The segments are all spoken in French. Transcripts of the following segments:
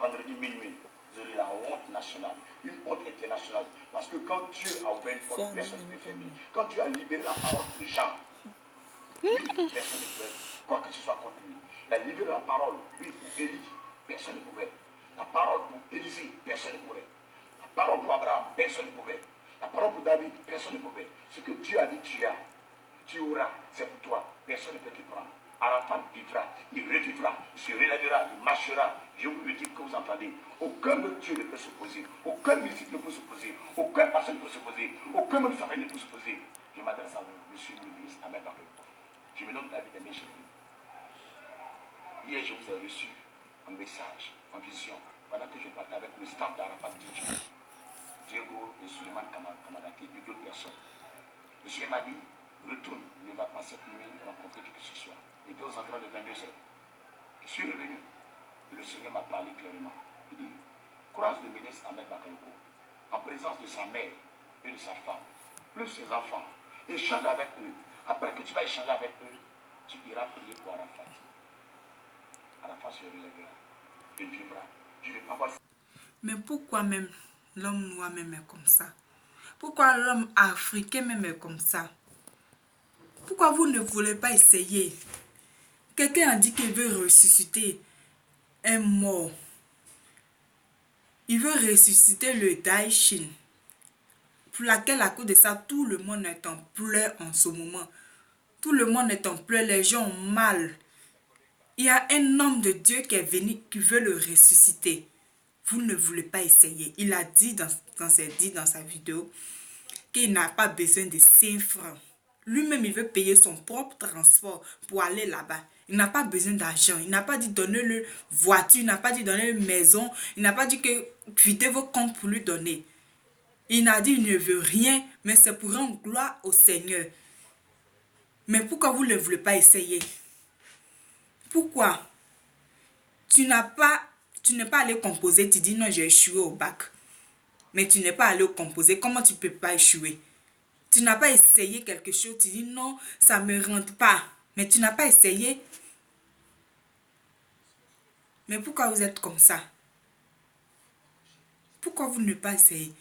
vendredi minuit, vous aurez la honte nationale, une honte internationale. Parce que quand Dieu a ouvert une porte, personne ne peut fermer. Quand Dieu a libéré la parole de Jean, oui, personne ne pouvait, quoi que ce soit contre lui. Il a libéré la parole, oui, pour Élie, personne ne pouvait. La parole pour Élisée, personne ne pouvait. La parole pour Abraham, personne ne pouvait. La parole pour David, personne ne pouvait. Ce que Dieu a dit, tu auras, c'est pour toi. Personne ne peut te prendre. Arafat vivra, il revivra, il se relèvera, il marchera. Je vous le dis que vous entendez. Aucun de Dieu ne peut s'opposer. Aucun musique ne peut s'opposer. Aucun pasteur ne peut s'opposer. Aucun même famille ne peut s'opposer. Je m'adresse à vous, monsieur le ministre, Ahmed Bakayoko. Je me nomme David Aimé chez vous. Hier, je vous ai reçu un message, en vision, pendant que je parlais avec le staff d'Arafat DJ, Diego et Suleiman Kamadaki et d'autres personnes. Monsieur m'a dit, retourne, ne va pas cette nuit rencontrer qui que ce soit. Il était aux environs de 22 heures. Je suis revenu. Et le Seigneur m'a parlé clairement. Il dit, croise le ministre Ahmed Bakayoko, en présence de sa mère et de sa femme, plus ses enfants. Échange avec eux. Après que tu vas échanger avec eux, tu iras prier pour Arafat. Arafat se relèvera. Il vivra. Je ne vais pas voir. Mais pourquoi même l'homme noir même est comme ça? Pourquoi l'homme africain même est comme ça? Pourquoi vous ne voulez pas essayer? Quelqu'un a dit qu'il veut ressusciter un mort. Il veut ressusciter le Daishin. Pour laquelle, à cause de ça, tout le monde est en pleurs en ce moment. Tout le monde est en pleurs, les gens ont mal. Il y a un homme de Dieu qui est venu, qui veut le ressusciter. Vous ne voulez pas essayer. Il a dit dans sa vidéo qu'il n'a pas besoin de 5 francs. Lui-même, il veut payer son propre transport pour aller là-bas. Il n'a pas besoin d'argent. Il n'a pas dit donner-le voiture. Il n'a pas dit donner une maison. Il n'a pas dit que videz vos comptes pour lui donner. Il n'a dit qu'il ne veut rien, mais c'est pour rendre gloire au Seigneur. Mais pourquoi vous ne voulez pas essayer? Pourquoi? Tu n'es pas allé composer. Tu dis non, j'ai échoué au bac. Mais tu n'es pas allé composer. Comment tu ne peux pas échouer? Tu n'as pas essayé quelque chose. Tu dis non, ça ne me rentre pas. Mais tu n'as pas essayé. Mais pourquoi vous êtes comme ça? Pourquoi vous ne pas essayer?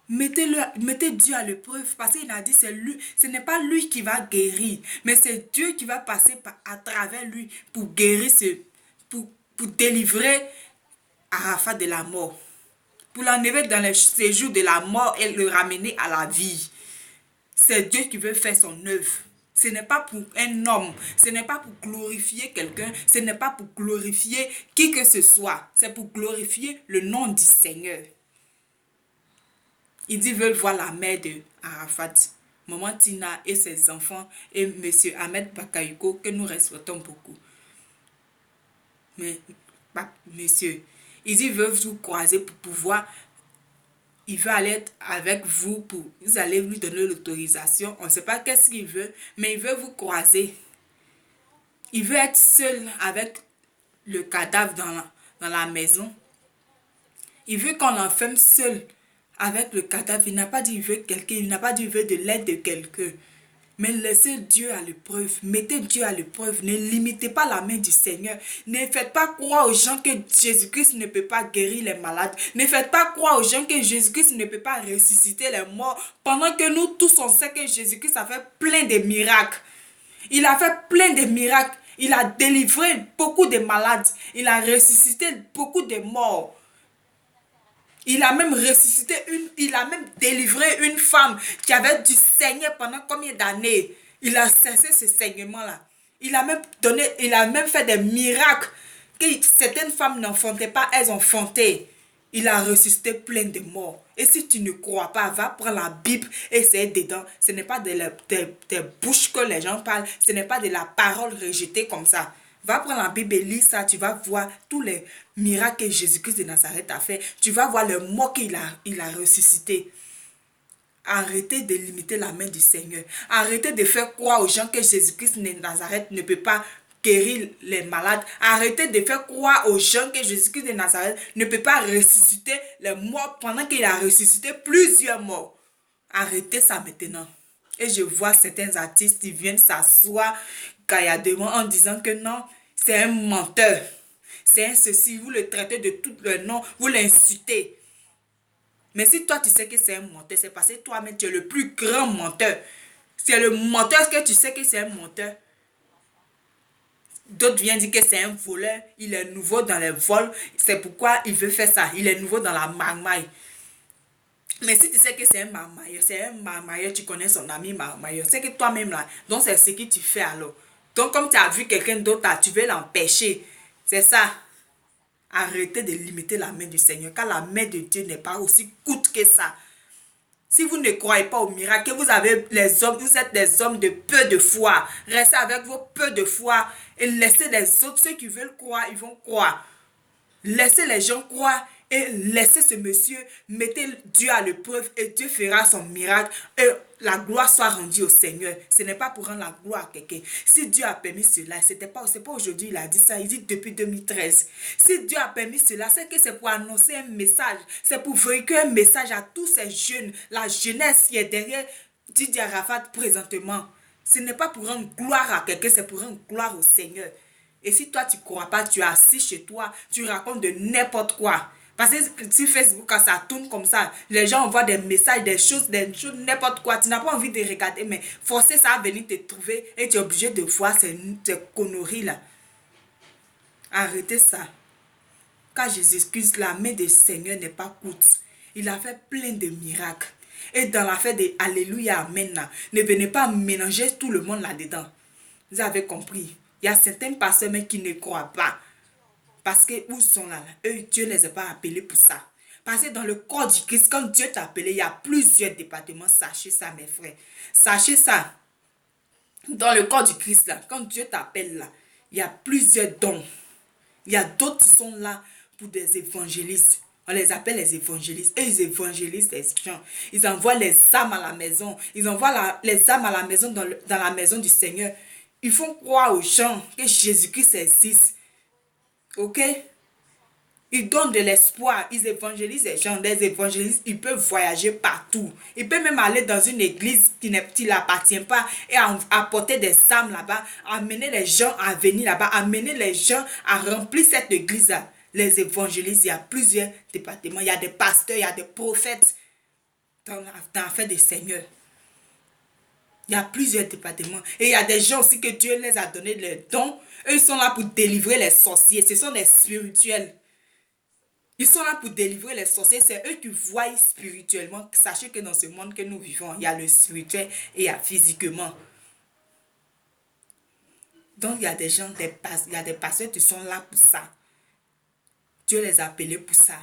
Mettez Dieu à l'épreuve parce qu'il a dit c'est lui, ce n'est pas lui qui va guérir, mais c'est Dieu qui va passer à travers lui pour guérir, pour délivrer Arafat de la mort, pour l'enlever dans le séjour de la mort et le ramener à la vie. C'est Dieu qui veut faire son œuvre. Ce n'est pas pour un homme, ce n'est pas pour glorifier quelqu'un, ce n'est pas pour glorifier qui que ce soit, c'est pour glorifier le nom du Seigneur. Il dit veulent voir la mère de Arafat, maman Tina et ses enfants et monsieur Ahmed Bakayoko que nous respectons beaucoup. Mais monsieur, il dit veulent vous croiser pour pouvoir, il veut aller avec vous pour, vous allez lui donner l'autorisation. On ne sait pas qu'est-ce qu'il veut, mais il veut vous croiser. Il veut être seul avec le cadavre dans la maison. Il veut qu'on l'enferme seul avec le cadavre. Il n'a pas dit qu'il veut quelqu'un, il n'a pas dit qu'il veut de l'aide de quelqu'un. Mais laissez Dieu à l'épreuve, mettez Dieu à l'épreuve, ne limitez pas la main du Seigneur. Ne faites pas croire aux gens que Jésus-Christ ne peut pas guérir les malades. Ne faites pas croire aux gens que Jésus-Christ ne peut pas ressusciter les morts. Pendant que nous tous on sait que Jésus-Christ a fait plein de miracles. Il a fait plein de miracles. Il a délivré beaucoup de malades. Il a ressuscité beaucoup de morts. Il a même ressuscité il a même délivré une femme qui avait dû saigner pendant combien d'années. Il a cessé ce saignement-là. Il a même fait des miracles que certaines femmes n'enfantaient pas, elles enfantaient. Il a ressuscité plein de morts. Et si tu ne crois pas, va prendre la Bible et c'est dedans. Ce n'est pas des bouches que les gens parlent. Ce n'est pas de la parole rejetée comme ça. Va prendre la Bible et lis ça, tu vas voir tous les miracles que Jésus-Christ de Nazareth a fait. Tu vas voir le mort qu'il a ressuscité. Arrêtez de limiter la main du Seigneur. Arrêtez de faire croire aux gens que Jésus-Christ de Nazareth ne peut pas guérir les malades. Arrêtez de faire croire aux gens que Jésus-Christ de Nazareth ne peut pas ressusciter les morts pendant qu'il a ressuscité plusieurs morts. Arrêtez ça maintenant. Et je vois certains artistes qui viennent s'asseoir cailladement en disant que non, c'est un menteur. c'est un ceci, vous le traitez de tout le nom, vous l'insultez. Mais si toi tu sais que c'est un menteur, c'est parce que toi-même tu es le plus grand menteur. C'est le menteur que tu sais que c'est un menteur. D'autres viennent dire que c'est un voleur, il est nouveau dans les vols, c'est pourquoi il veut faire ça, il est nouveau dans la marmaille. Mais si tu sais que c'est un marmailleur, tu connais son ami marmailleur, c'est que toi-même là, donc c'est ce que tu fais alors. Donc comme tu as vu quelqu'un d'autre là, tu veux l'empêcher. C'est ça. Arrêtez de limiter la main du Seigneur, car la main de Dieu n'est pas aussi courte que ça. Si vous ne croyez pas au miracle, que vous avez les hommes, vous êtes des hommes de peu de foi. Restez avec vos peu de foi et laissez les autres, ceux qui veulent croire, ils vont croire. Laissez les gens croire et laissez ce monsieur, mettez Dieu à l'épreuve et Dieu fera son miracle et la gloire soit rendue au Seigneur. Ce n'est pas pour rendre la gloire à quelqu'un. Si Dieu a permis cela, c'est pas aujourd'hui il a dit ça, il dit depuis 2013. Si Dieu a permis cela, c'est que c'est pour annoncer un message, c'est pour véhiculer un message à tous ces jeunes, la jeunesse qui est derrière Didier Arafat présentement. Ce n'est pas pour rendre gloire à quelqu'un, c'est pour rendre gloire au Seigneur. Et si toi, tu ne crois pas, tu es assis chez toi, tu racontes de n'importe quoi. Parce que sur Facebook, quand ça tourne comme ça, les gens envoient des messages, des choses, n'importe quoi. Tu n'as pas envie de regarder, mais forcer ça à venir te trouver et tu es obligé de voir ces conneries-là. Arrêtez ça. Car Jésus-Christ, la main du Seigneur n'est pas courte. Il a fait plein de miracles. Et dans l'affaire de Alléluia, Amen, là, ne venez pas mélanger tout le monde là-dedans. Vous avez compris? Il y a certains pasteurs mais qui ne croient pas. Parce que où sont là, eux, Dieu ne les a pas appelés pour ça. Parce que dans le corps du Christ, quand Dieu t'a appelé, il y a plusieurs départements. Sachez ça, mes frères. Sachez ça. Dans le corps du Christ, là, quand Dieu t'appelle là, il y a plusieurs dons. Il y a d'autres qui sont là pour des évangélistes. On les appelle les évangélistes. Et ils évangélisent les gens. Ils envoient les âmes à la maison. Ils envoient les âmes à la maison dans la maison du Seigneur. Ils font croire aux gens que Jésus-Christ existe. Ok? Ils donnent de l'espoir. Ils évangélisent les gens. Les évangélistes, ils peuvent voyager partout. Ils peuvent même aller dans une église qui ne l'appartient pas et apporter des âmes là-bas. Amener les gens à venir là-bas. Amener les gens à remplir cette église-là. Les évangélistes, il y a plusieurs départements. Il y a des pasteurs, il y a des prophètes dans l'affaire des seigneurs. Il y a plusieurs départements. Et il y a des gens aussi que Dieu les a donné les dons. Eux, ils sont là pour délivrer les sorciers. Ce sont des spirituels. Ils sont là pour délivrer les sorciers. C'est eux qui voient spirituellement. Sachez que dans ce monde que nous vivons, il y a le spirituel et il y a physiquement. Donc, il y a des gens, il y a des pasteurs qui sont là pour ça. Dieu les a appelés pour ça.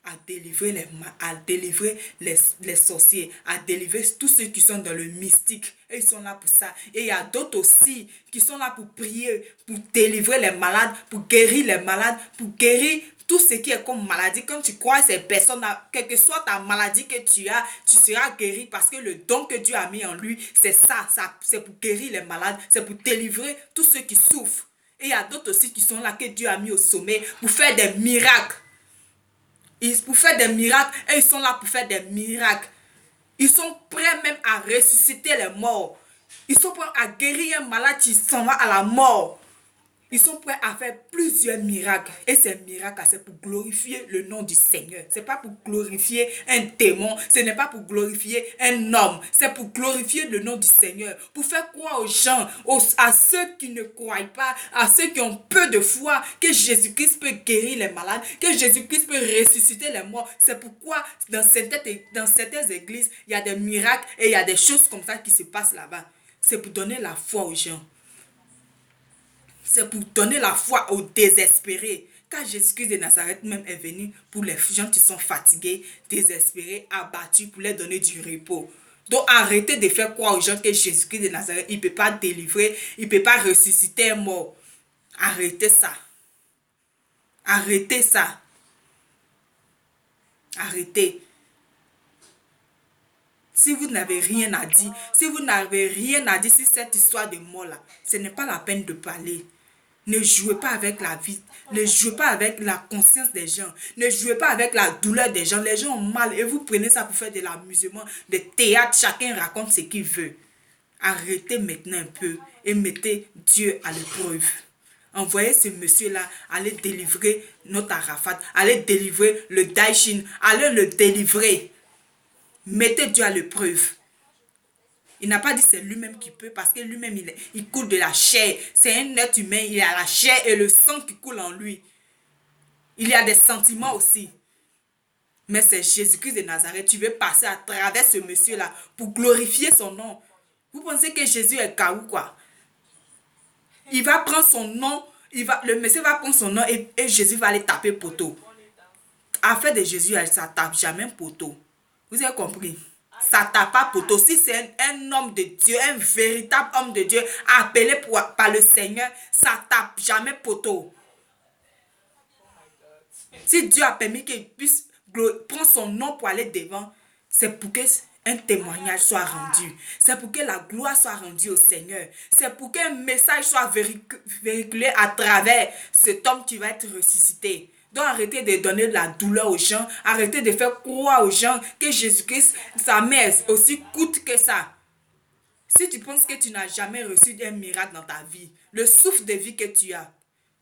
À délivrer les sorciers, à délivrer tous ceux qui sont dans le mystique. Et ils sont là pour ça. Et il y a d'autres aussi qui sont là pour prier, pour délivrer les malades, pour guérir les malades, pour guérir tout ce qui est comme maladie. Quand tu crois à ces personnes-là, quelle que soit ta maladie que tu as, tu seras guéri parce que le don que Dieu a mis en lui, c'est ça c'est pour guérir les malades, c'est pour délivrer tous ceux qui souffrent. Et il y a d'autres aussi qui sont là que Dieu a mis au sommet pour faire des miracles. Pour faire des miracles, et ils sont là pour faire des miracles. Ils sont prêts même à ressusciter les morts. Ils sont prêts à guérir un malade qui s'en va à la mort. Ils sont prêts à faire plusieurs miracles. Et ces miracles, c'est pour glorifier le nom du Seigneur. Ce n'est pas pour glorifier un démon. Ce n'est pas pour glorifier un homme. C'est pour glorifier le nom du Seigneur. Pour faire croire aux gens, à ceux qui ne croient pas, à ceux qui ont peu de foi, que Jésus-Christ peut guérir les malades, que Jésus-Christ peut ressusciter les morts. C'est pourquoi dans certaines églises, il y a des miracles et il y a des choses comme ça qui se passent là-bas. C'est pour donner la foi aux gens. C'est pour donner la foi aux désespérés. Car Jésus-Christ de Nazareth même est venu pour les gens qui sont fatigués, désespérés, abattus, pour leur donner du repos. Donc arrêtez de faire croire aux gens que Jésus-Christ de Nazareth, il ne peut pas délivrer, il ne peut pas ressusciter un mort. Arrêtez ça. Arrêtez ça. Arrêtez. Si vous n'avez rien à dire, si vous n'avez rien à dire sur cette histoire de mort-là, ce n'est pas la peine de parler. Ne jouez pas avec la vie. Ne jouez pas avec la conscience des gens. Ne jouez pas avec la douleur des gens. Les gens ont mal et vous prenez ça pour faire de l'amusement, de théâtre. Chacun raconte ce qu'il veut. Arrêtez maintenant un peu et mettez Dieu à l'épreuve. Envoyez ce monsieur-là aller délivrer notre Arafat, aller délivrer le Daishin, allez le délivrer. Mettez Dieu à l'épreuve. Il n'a pas dit c'est lui-même qui peut parce que lui-même il coule de la chair. C'est un être humain, il a la chair et le sang qui coule en lui. Il y a des sentiments aussi. Mais c'est Jésus-Christ de Nazareth. Tu veux passer à travers ce monsieur-là pour glorifier son nom. Vous pensez que Jésus est caou quoi? Il va prendre son nom, le monsieur va prendre son nom et Jésus va aller taper poteau. Affaire de Jésus, ça tape jamais poteau. Vous avez compris? Ça tape pas poteau. Si c'est un homme de Dieu, un véritable homme de Dieu, appelé par le Seigneur, ça tape jamais poteau. Si Dieu a permis qu'il puisse prendre son nom pour aller devant, c'est pour qu'un témoignage soit rendu. C'est pour que la gloire soit rendue au Seigneur. C'est pour qu'un message soit véhiculé à travers cet homme qui va être ressuscité. Donc arrêtez de donner de la douleur aux gens. Arrêtez de faire croire aux gens que Jésus-Christ, sa mère, aussi coûte que ça. Si tu penses que tu n'as jamais reçu un miracle dans ta vie, le souffle de vie que tu as,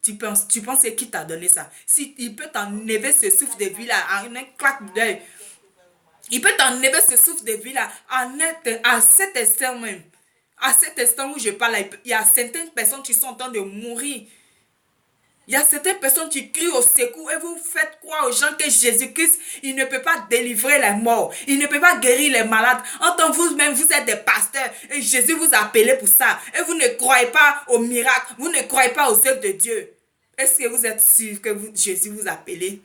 tu penses que qui t'a donné ça? Si il peut t'enlever ce souffle de vie là en un claque d'œil. Il peut t'enlever ce souffle de vie là à cet instant même. À cet instant où je parle, il y a certaines personnes qui sont en train de mourir. Il y a certaines personnes qui crient au secours et vous faites croire aux gens que Jésus-Christ, il ne peut pas délivrer les morts. Il ne peut pas guérir les malades. En tant que vous-même, vous êtes des pasteurs et Jésus vous a appelé pour ça. Et vous ne croyez pas aux miracles. Vous ne croyez pas aux œuvres de Dieu. Est-ce que vous êtes sûr que Jésus vous a appelé?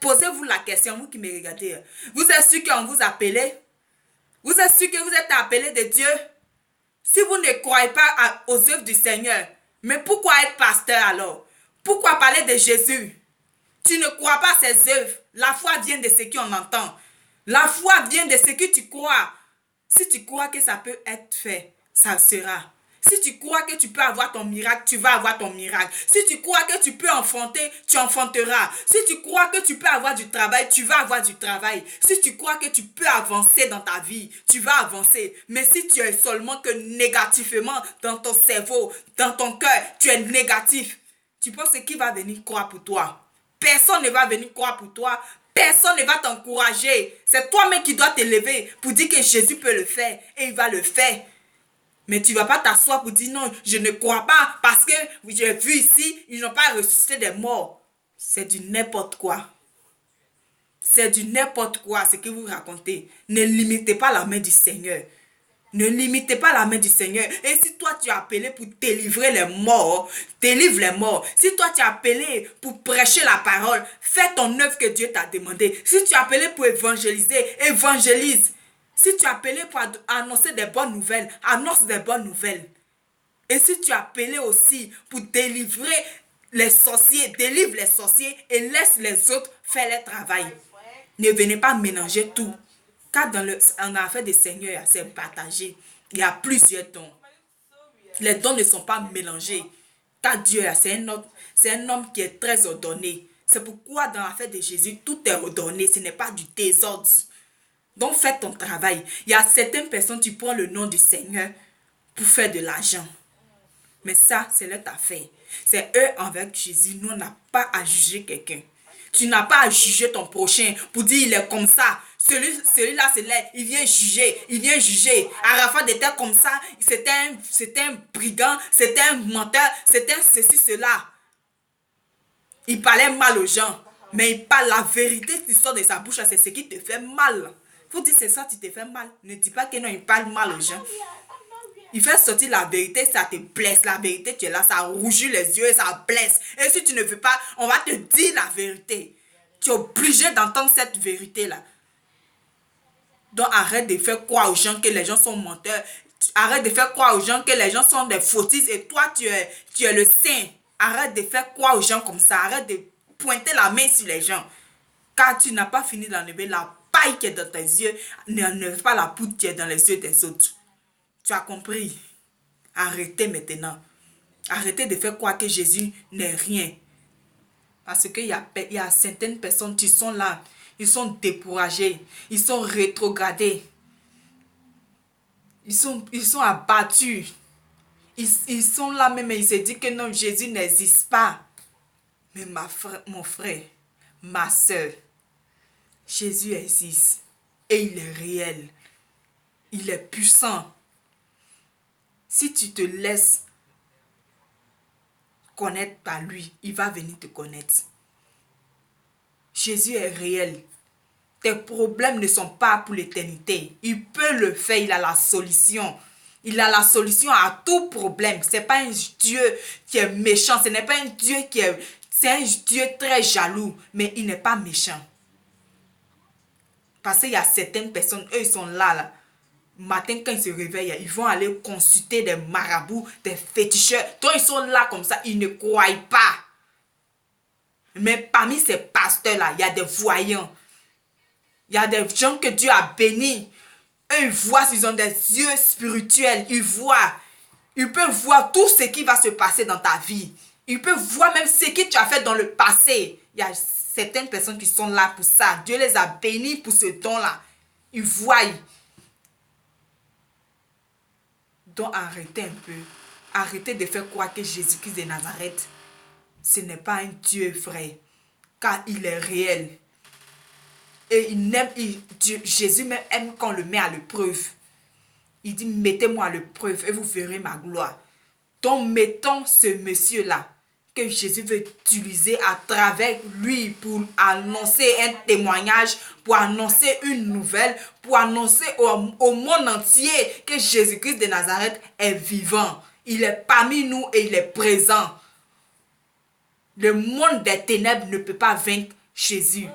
Posez-vous la question, vous qui me regardez. Vous êtes sûr qu'on vous a appelé? Vous êtes sûr que vous êtes appelé de Dieu? Si vous ne croyez pas aux œuvres du Seigneur, mais pourquoi être pasteur alors? Pourquoi parler de Jésus? Tu ne crois pas à ses œuvres. La foi vient de ce qu'on entend. La foi vient de ce que tu crois. Si tu crois que ça peut être fait, ça sera. Si tu crois que tu peux avoir ton miracle, tu vas avoir ton miracle. Si tu crois que tu peux enfanter, tu enfanteras. Si tu crois que tu peux avoir du travail, tu vas avoir du travail. Si tu crois que tu peux avancer dans ta vie, tu vas avancer. Mais si tu es seulement que négativement dans ton cerveau, dans ton cœur, tu es négatif, tu penses qui va venir croire pour toi? Personne ne va venir croire pour toi. Personne ne va t'encourager. C'est toi-même qui dois t'élever pour dire que Jésus peut le faire et il va le faire. Mais tu ne vas pas t'asseoir pour dire non, je ne crois pas parce que j'ai vu ici, ils n'ont pas ressuscité des morts. C'est du n'importe quoi. C'est du n'importe quoi ce que vous racontez. Ne limitez pas la main du Seigneur. Ne limitez pas la main du Seigneur. Et si toi tu es appelé pour délivrer les morts, délivre les morts. Si toi tu es appelé pour prêcher la parole, fais ton œuvre que Dieu t'a demandé. Si tu es appelé pour évangéliser, évangélise. Si tu es appelé pour annoncer des bonnes nouvelles, annonce des bonnes nouvelles. Et si tu es appelé aussi pour délivrer les sorciers, délivre les sorciers et laisse les autres faire leur travail. Ne venez pas mélanger tout. Car en affaire des seigneurs, c'est partagé. Il y a plusieurs dons. Les dons ne sont pas mélangés. Car Dieu, c'est un homme qui est très ordonné. C'est pourquoi dans l'affaire de Jésus, tout est ordonné. Ce n'est pas du désordre. Donc fais ton travail. Il y a certaines personnes qui prennent le nom du Seigneur pour faire de l'argent. Mais ça, c'est leur affaire. C'est eux avec Jésus. Nous, on n'a pas à juger quelqu'un. Tu n'as pas à juger ton prochain pour dire il est comme ça. Celui-là, il vient juger. Il vient juger. Arafat était comme ça. C'était un brigand. C'était un menteur. C'était ceci, cela. Il parlait mal aux gens. Mais il parle la vérité qui sort de sa bouche. C'est ce qui te fait mal. Faut dire c'est ça, tu te fais mal. Ne dis pas que non, il parle mal aux gens. Il fait sortir la vérité, ça te blesse. La vérité, tu es là, ça rougit les yeux et ça blesse. Et si tu ne veux pas, on va te dire la vérité. Tu es obligé d'entendre cette vérité-là. Donc arrête de faire croire aux gens que les gens sont menteurs. Arrête de faire croire aux gens que les gens sont des fautistes et toi, tu es le saint. Arrête de faire croire aux gens comme ça. Arrête de pointer la main sur les gens. Car tu n'as pas fini d'enlever la paille qui est dans tes yeux. N'enlève pas la poudre qui est dans les yeux des autres. Tu as compris? Arrêtez maintenant. Arrêtez de faire croire que Jésus n'est rien. Parce qu'il y a certaines personnes qui sont là. Ils sont découragés. Ils sont rétrogradés. Ils sont abattus. Ils sont là même et ils se disent que non, Jésus n'existe pas. Mais mon frère, ma soeur, Jésus existe et il est réel. Il est puissant. Si tu te laisses connaître par lui, il va venir te connaître. Jésus est réel. Tes problèmes ne sont pas pour l'éternité. Il peut le faire, il a la solution. Il a la solution à tout problème. Ce n'est pas un Dieu qui est méchant. Ce n'est pas un Dieu qui est... C'est un Dieu très jaloux, mais il n'est pas méchant. Parce qu'il y a certaines personnes, eux, ils sont là. Matin, quand ils se réveillent, ils vont aller consulter des marabouts, des féticheurs. Donc, ils sont là comme ça, ils ne croient pas. Mais parmi ces pasteurs-là, il y a des voyants. Il y a des gens que Dieu a bénis. Eux, ils voient, ils ont des yeux spirituels. Ils voient. Ils peuvent voir tout ce qui va se passer dans ta vie. Ils peuvent voir même ce que tu as fait dans le passé. Il y a certaines personnes qui sont là pour ça. Dieu les a bénis pour ce don-là. Ils voient. Donc arrêtez un peu. Arrêtez de faire croire que Jésus-Christ de Nazareth, ce n'est pas un Dieu vrai. Car il est réel. Et Jésus même aime qu'on le met à l'épreuve. Il dit, mettez-moi à l'épreuve et vous verrez ma gloire. Donc mettons ce monsieur-là que Jésus veut utiliser à travers lui pour annoncer un témoignage, pour annoncer une nouvelle, pour annoncer au monde entier que Jésus-Christ de Nazareth est vivant. Il est parmi nous et il est présent. Le monde des ténèbres ne peut pas vaincre Jésus.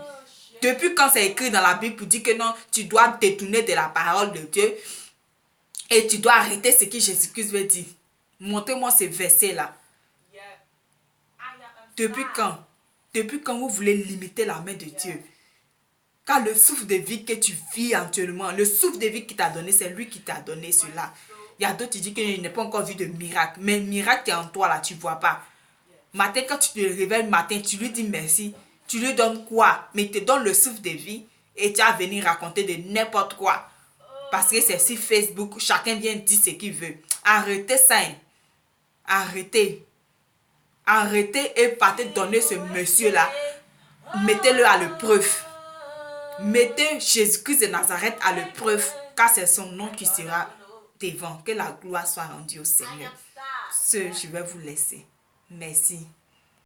Depuis quand c'est écrit dans la Bible pour dire que non, tu dois te détourner de la parole de Dieu et tu dois arrêter ce que Jésus-Christ veut dire. Montrez-moi ce verset-là. Depuis quand? Depuis quand vous voulez limiter la main de Dieu? Car le souffle de vie que tu vis actuellement, le souffle de vie qu'il t'a donné, c'est lui qui t'a donné cela. Il y a d'autres qui disent qu'il n'a pas encore vu de miracle. Mais le miracle est en toi là, tu ne vois pas. Matin, quand tu te réveilles matin, tu lui dis merci. Tu lui donnes quoi? Mais il te donne le souffle de vie et tu vas venir raconter de n'importe quoi. Parce que c'est sur Facebook, chacun vient dire ce qu'il veut. Arrêtez ça. Hein. Arrêtez. Arrêtez et partez donner ce monsieur-là. Mettez-le à l'épreuve. Mettez Jésus-Christ de Nazareth à l'épreuve, car c'est son nom qui sera devant. Que la gloire soit rendue au Seigneur. Je vais vous laisser. Merci.